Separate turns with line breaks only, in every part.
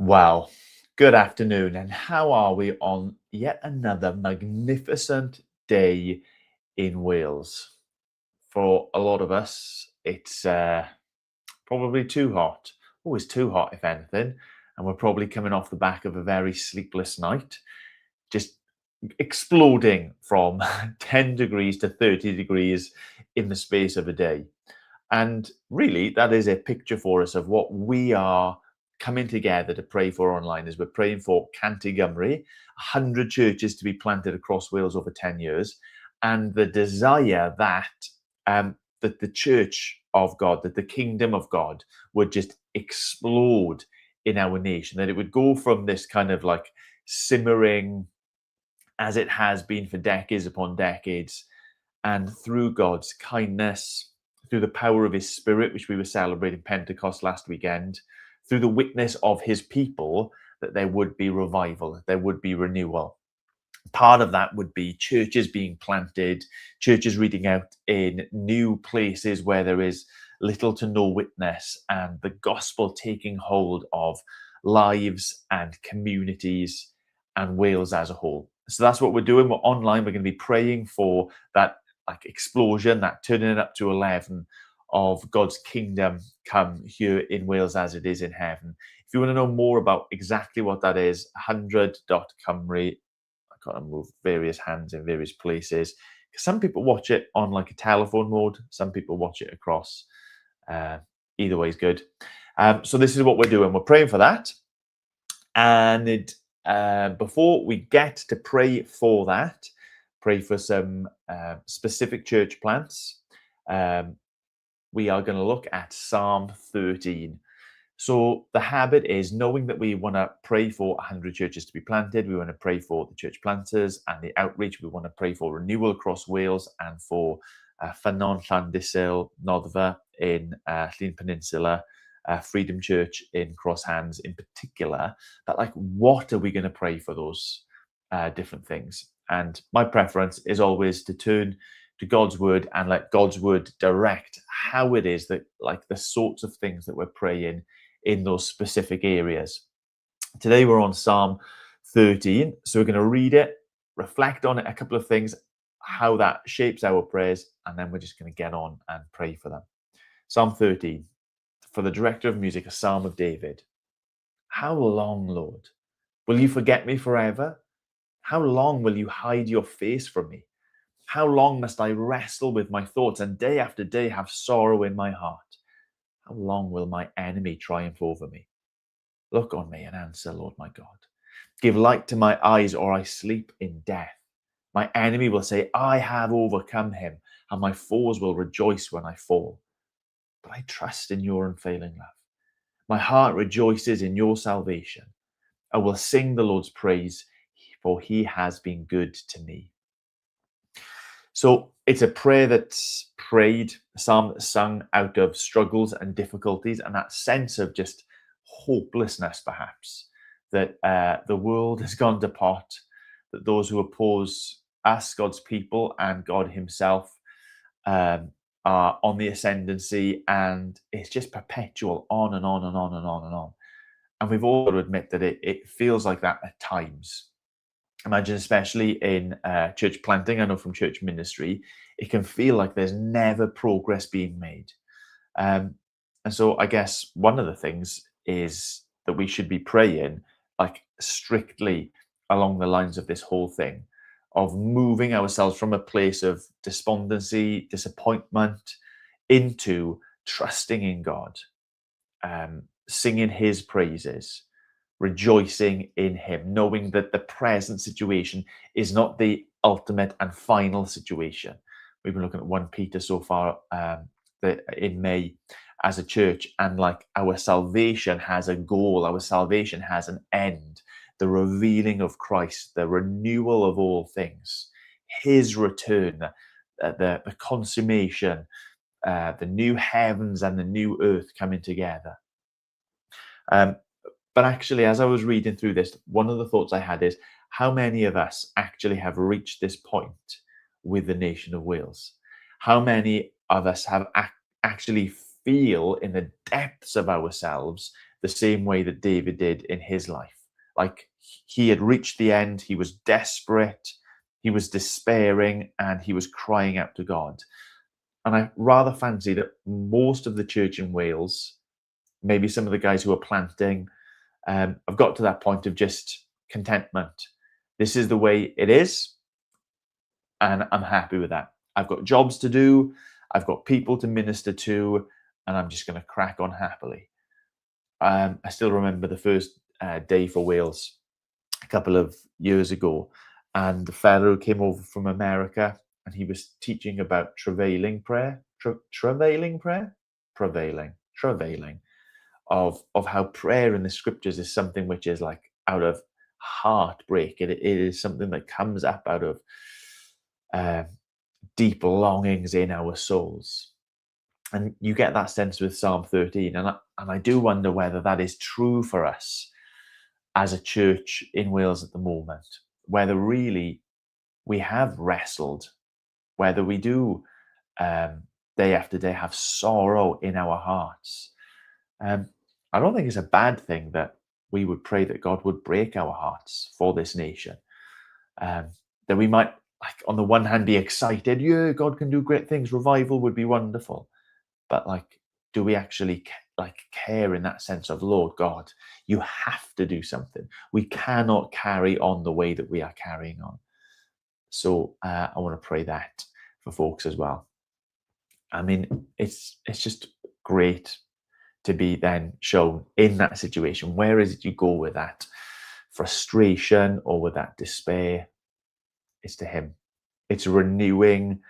Well, good afternoon, and how are we on yet another magnificent day in Wales? For a lot of us, it's probably too hot, always too hot, if anything, and we're probably coming off the back of a very sleepless night, just exploding from 10 degrees to 30 degrees in the space of a day. And really, that is a picture for us of what we are coming together to pray for online. As we're praying for Cantigymru, 100 churches to be planted across Wales over 10 years, and the desire that the church of God, that the kingdom of God would just explode in our nation, that it would go from this kind of like simmering as it has been for decades upon decades, and through God's kindness, through the power of his spirit, which we were celebrating Pentecost last weekend, through the witness of his people, that there would be revival, that there would be renewal. Part of that would be churches being planted, churches reading out in new places where there is little to no witness, and the gospel taking hold of lives and communities and Wales as a whole. So that's what we're doing. We're online. We're going to be praying for that like explosion, that turning it up to 11 of God's kingdom come here in Wales as it is in heaven. If you want to know more about exactly what that is, 100.cymru. I got to move various hands in various places. Some people watch it on like a telephone mode. Some people watch it across. Either way is good. So this is what we're doing. We're praying for that. And before we get to pray for that, pray for some specific church plants, we are going to look at Psalm 13. So the habit is knowing that we want to pray for 100 churches to be planted. We want to pray for the church planters and the outreach. We want to pray for renewal across Wales and for Ffynnon Llandysul Noddfa in Llŷn Peninsula, Freedom Church in Cross Hands in particular. But like, what are we going to pray for those different things? And my preference is always to turn to God's word and let God's word direct how it is that, like, the sorts of things that we're praying in those specific areas. Today we're on Psalm 13, so we're going to read it, reflect on it, a couple of things, how that shapes our prayers, and then we're just going to get on and pray for them. Psalm 13, for the director of music, a psalm of David. How long, Lord, will you forget me forever? How long will you hide your face from me? How long must I wrestle with my thoughts and day after day have sorrow in my heart? How long will my enemy triumph over me? Look on me and answer, Lord my God. Give light to my eyes, or I sleep in death. My enemy will say, I have overcome him, and my foes will rejoice when I fall. But I trust in your unfailing love. My heart rejoices in your salvation. I will sing the Lord's praise, for he has been good to me. So it's a prayer that's prayed, a psalm that's sung out of struggles and difficulties and that sense of just hopelessness, perhaps, that the world has gone to pot, that those who oppose us, God's people, and God himself are on the ascendancy, and it's just perpetual, on and on and on and on and on. And we've all got to admit that it feels like that at times. Imagine, especially in church planting, I know from church ministry, it can feel like there's never progress being made. And so I guess one of the things is that we should be praying like strictly along the lines of this whole thing, of moving ourselves from a place of despondency, disappointment, into trusting in God, singing his praises, rejoicing in him, knowing that the present situation is not the ultimate and final situation. We've been looking at 1 Peter so far in May as a church, and like, our salvation has a goal, our salvation has an end, the revealing of Christ, the renewal of all things, his return, the consummation, the new heavens and the new earth coming together. But actually, as I was reading through this, one of the thoughts I had is, how many of us actually have reached this point with the nation of Wales? How many of us have actually feel in the depths of ourselves the same way that David did in his life. Like, he had reached the end, he was desperate, he was despairing, and he was crying out to God. And I rather fancy that most of the church in Wales, maybe some of the guys who are planting, have got to that point of just contentment. This is the way it is, and I'm happy with that. I've got jobs to do, I've got people to minister to, and I'm just going to crack on happily. I still remember the first day for Wales a couple of years ago, and the fellow came over from America, and he was teaching about travailing prayer, travailing, of how prayer in the scriptures is something which is like out of heartbreak. It is something that comes up out of deep longings in our souls. And you get that sense with Psalm 13. And I do wonder whether that is true for us as a church in Wales at the moment, whether really we have wrestled, whether we do day after day have sorrow in our hearts. I don't think it's a bad thing that we would pray that God would break our hearts for this nation. That we might, like, on the one hand, be excited, yeah, God can do great things, revival would be wonderful. But like, do we actually care in that sense of, Lord God, you have to do something. We cannot carry on the way that we are carrying on. So I want to pray that for folks as well. I mean, it's just great to be then shown in that situation. Where is it you go with that frustration or with that despair? It's to him. It's renewing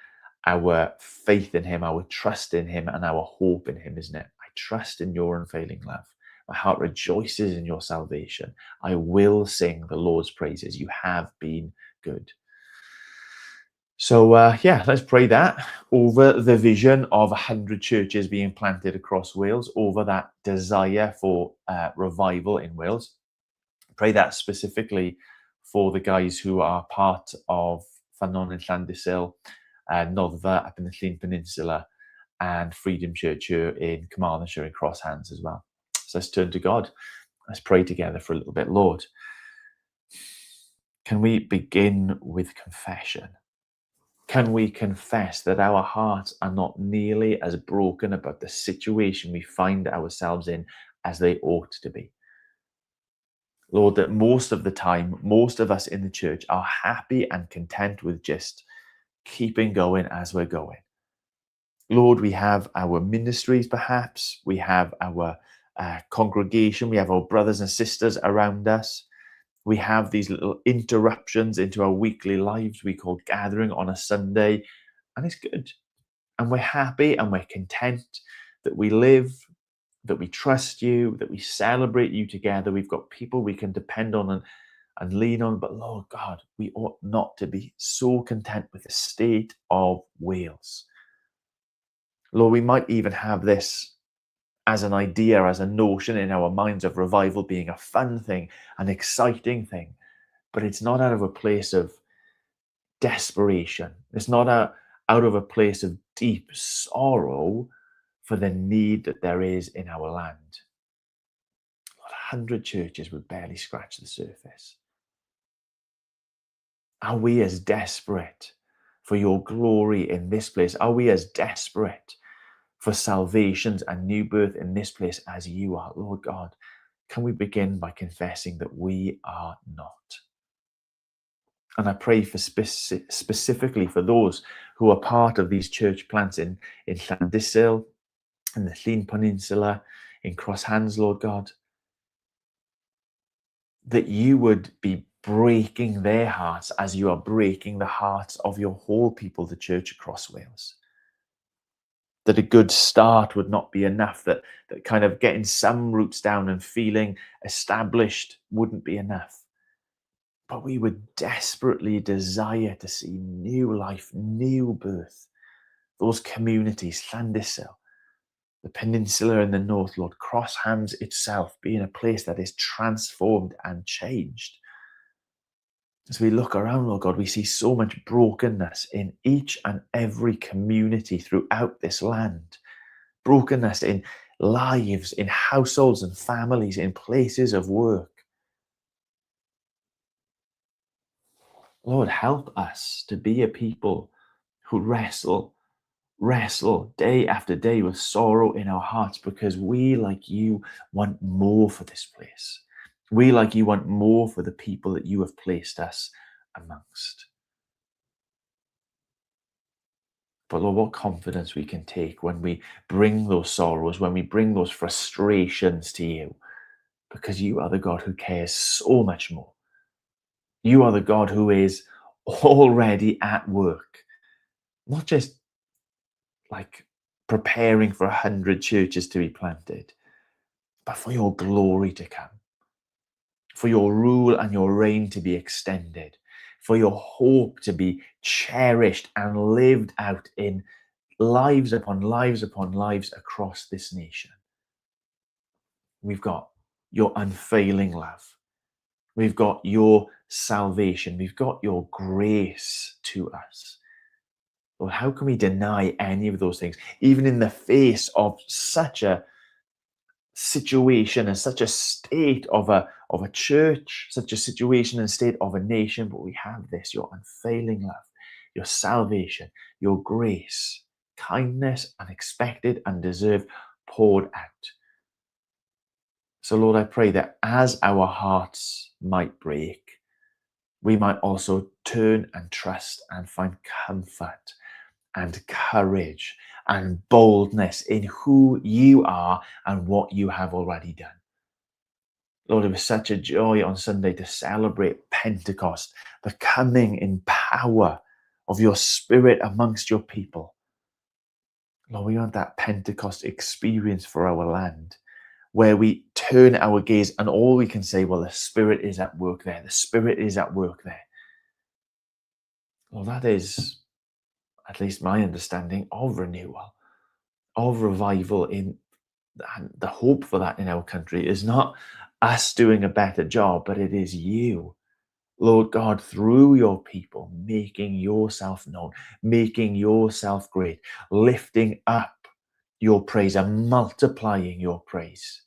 our faith in him, our trust in him, and our hope in him, isn't it? I trust in your unfailing love. My heart rejoices in your salvation. I will sing the Lord's praises. You have been good. So let's pray that over the vision of 100 churches being planted across Wales, over that desire for revival in Wales. Pray that specifically for the guys who are part of Ffynnon and Llandysul, Noddfa up in the Llyn Peninsula, and Freedom Church here in Carmarthenshire in Cross Hands as well. So let's turn to God. Let's pray together for a little bit. Lord, can we begin with confession? Can we confess that our hearts are not nearly as broken about the situation we find ourselves in as they ought to be? Lord, that most of the time, most of us in the church are happy and content with just keeping going as we're going. Lord, we have our ministries, perhaps. We have our congregation. We have our brothers and sisters around us. We have these little interruptions into our weekly lives we call gathering on a Sunday, and it's good. And we're happy and we're content that we live, that we trust you, that we celebrate you together. We've got people we can depend on and lean on. But Lord God, we ought not to be so content with the state of Wales. Lord, we might even have this as an idea, as a notion in our minds of revival being a fun thing, an exciting thing, but it's not out of a place of desperation. It's not out of a place of deep sorrow for the need that there is in our land. 100 churches would barely scratch the surface. Are we as desperate for your glory in this place? Are we as desperate for salvations and new birth in this place as you are? Lord God, can we begin by confessing that we are not? And I pray for specifically for those who are part of these church plants in Llandysul, in the Llyn Peninsula, in Cross Hands, Lord God, that you would be breaking their hearts as you are breaking the hearts of your whole people, the church across Wales. That a good start would not be enough, that kind of getting some roots down and feeling established wouldn't be enough. But we would desperately desire to see new life, new birth. Those communities, Llandysul, the peninsula in the north, Lord, Cross Hands itself being a place that is transformed and changed. As we look around, Lord God, we see so much brokenness in each and every community throughout this land. Brokenness in lives, in households and families, in places of work. Lord, help us to be a people who wrestle day after day with sorrow in our hearts, because we, like you, want more for this place. We, like you, want more for the people that you have placed us amongst. But Lord, what confidence we can take when we bring those sorrows, when we bring those frustrations to you, because you are the God who cares so much more. You are the God who is already at work, not just like preparing for 100 churches to be planted, but for your glory to come, for your rule and your reign to be extended, for your hope to be cherished and lived out in lives upon lives upon lives across this nation. We've got your unfailing love. We've got your salvation. We've got your grace to us. Lord, how can we deny any of those things, even in the face of such a situation and such a state of a church, such a situation and state of a nation? But we have this, your unfailing love, your salvation, your grace, kindness, unexpected, undeserved, poured out. So Lord, I pray that as our hearts might break, we might also turn and trust and find comfort and courage and boldness in who you are and what you have already done. Lord, it was such a joy on Sunday to celebrate Pentecost, the coming in power of your Spirit amongst your people. Lord, we want that Pentecost experience for our land, where we turn our gaze and all we can say, well, the Spirit is at work there. The Spirit is at work there. Well, that is, at least my understanding of renewal, of revival. In the hope for that in our country is not us doing a better job, but it is you, Lord God, through your people, making yourself known, making yourself great, lifting up your praise and multiplying your praise.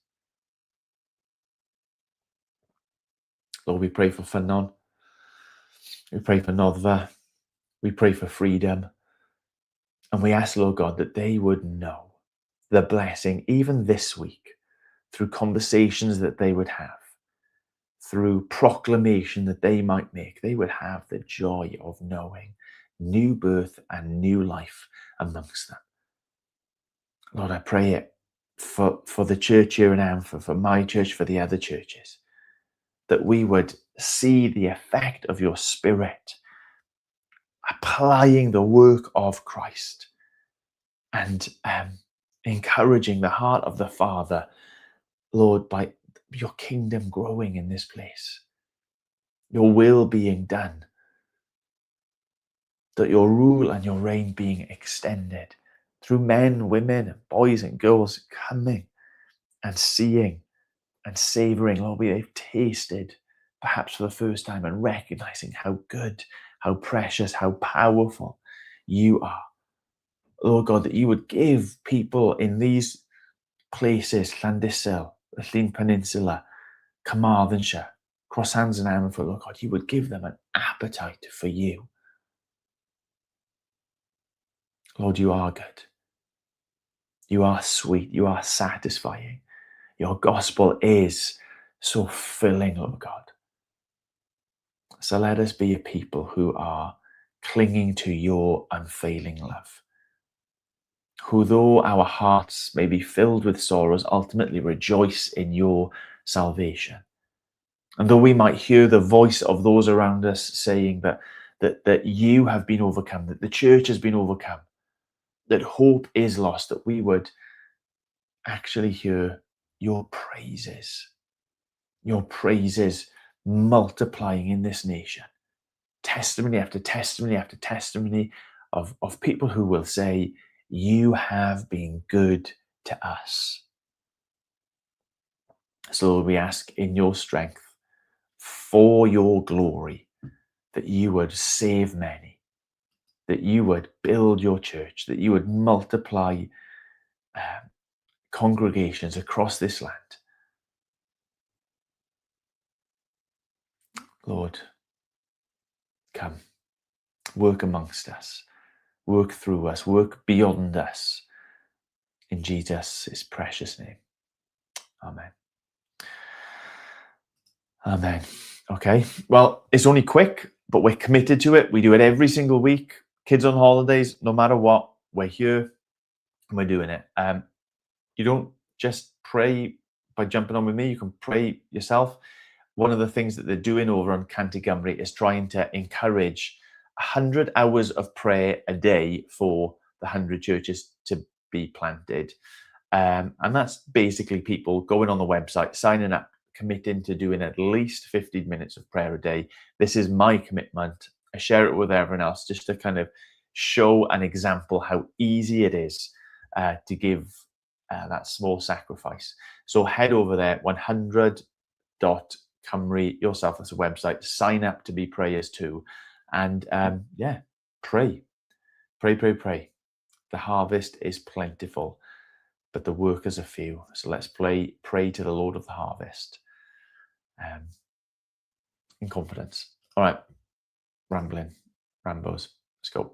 Lord, we pray for Ffynnon. We pray for Noddfa. We pray for freedom. And we ask, Lord God, that they would know the blessing even this week through conversations that they would have, through proclamation that they might make. They would have the joy of knowing new birth and new life amongst them. Lord, I pray it for the church here in Amphib, for my church, for the other churches, that we would see the effect of your Spirit applying the work of Christ and encouraging the heart of the Father, Lord, by your kingdom growing in this place, your will being done, that your rule and your reign being extended through men, women, boys and girls coming and seeing and savoring. Lord, they've tasted perhaps for the first time and recognizing how good, how precious, how powerful you are. Lord God, that you would give people in these places, Llandyssil, the Llyn Peninsula, Carmarthenshire, Crosshands and Ammanford, Lord God, you would give them an appetite for you. Lord, you are good. You are sweet. You are satisfying. Your gospel is so filling, Lord God. So let us be a people who are clinging to your unfailing love, who, though our hearts may be filled with sorrows, ultimately rejoice in your salvation. And though we might hear the voice of those around us saying that you have been overcome, that the church has been overcome, that hope is lost, that we would actually hear your praises multiplying in this nation. Testimony after testimony after testimony of people who will say, you have been good to us. So Lord, we ask in your strength, for your glory, that you would save many, that you would build your church, that you would multiply congregations across this land. Lord, come, work amongst us, work through us, work beyond us. In Jesus' precious name. Amen. Amen. Okay. Well, it's only quick, but we're committed to it. We do it every single week. Kids on holidays, no matter what, we're here and we're doing it. You don't just pray by jumping on with me. You can pray yourself. One of the things that they're doing over on Cantigymry is trying to encourage 100 hours of prayer a day for the 100 churches to be planted. And that's basically people going on the website, signing up, committing to doing at least 15 minutes of prayer a day. This is my commitment. I share it with everyone else just to kind of show an example how easy it is to give that small sacrifice. So head over there, 100.cymru yourself as a website, sign up to be prayers too. And pray. The harvest is plentiful, but the workers are few. So let's pray to the Lord of the harvest in confidence. All right, Rambos, let's go.